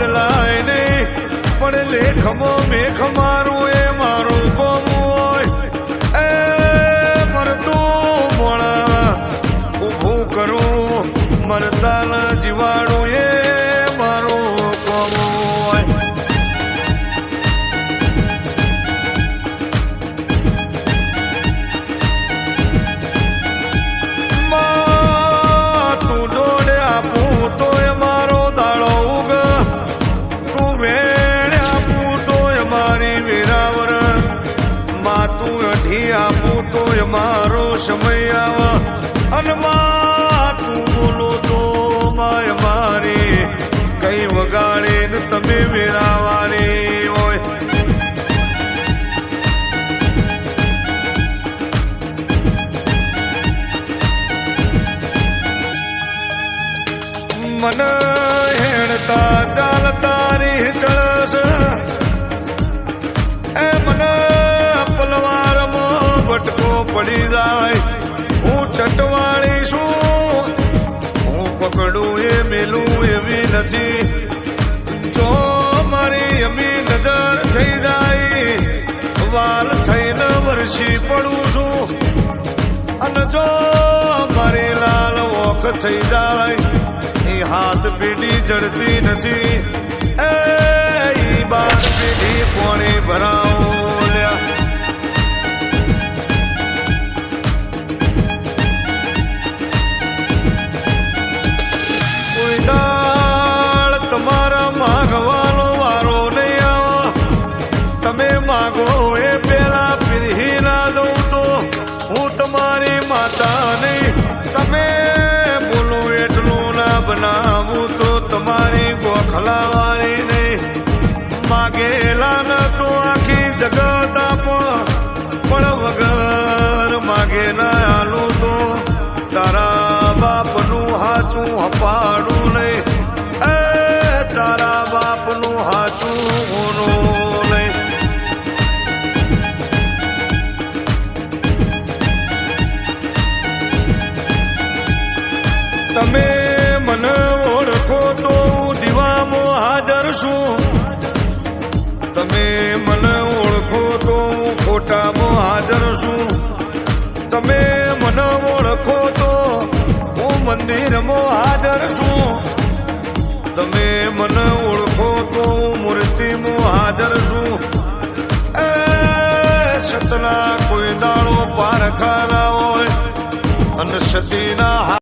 બદલાય નહીં, પણ લેખમાં મેઘ મારું એ મારું કોમ હોય. એ મરતું મોણા ઊભું કરું, મરતા જીવાડું એ મારું કોમ હોય. તું જોડે આપું તો એ મારો દાડો ઉગ, તું વેણ આપું તો એ મારી વેરાવર, માં તું અઢી આપું તો એ મારો સમય આવે, અને માં તું બોલો તો માય મારી કઈ વગાડે ને તમે વેરાવારી હોય. મન હેણતા ચાલતા રી ચળસ, એ મને પલવારમાં ભટકો પડી જાય. હું ચટવાળી છું, હું પકડું એ મેલું એવી નથી. જો મારી અમી નજર થઈ જાય, વાલ થઈને વરસી પડું છું. અને જો મારી લાલ ઓખ થઈ જાય, હાથ પેઢી જડતી નથી. એ બાર પેઢી પોણી ભરાવો લ્યા. કોઈ દાળ તમારા માગવાનો વારો નહીં આવો. તમે માગો એ પેલા પીરહી ના દઉં તો હું તમારી માતા નહીં. તમે બોલો એટલું ના બનાવું તો તમારી ગોખલાવાળી નહીં. માગેલા ન તો આખી જગત આપો, પણ વગર માગે ના આલું તો તારા બાપનું હાચું હપાડું નહીં. એ તારા બાપનું હાચું હોનું નહીં. તમે મને ઓળખો તો હું દીવામાં હાજર છું. તમે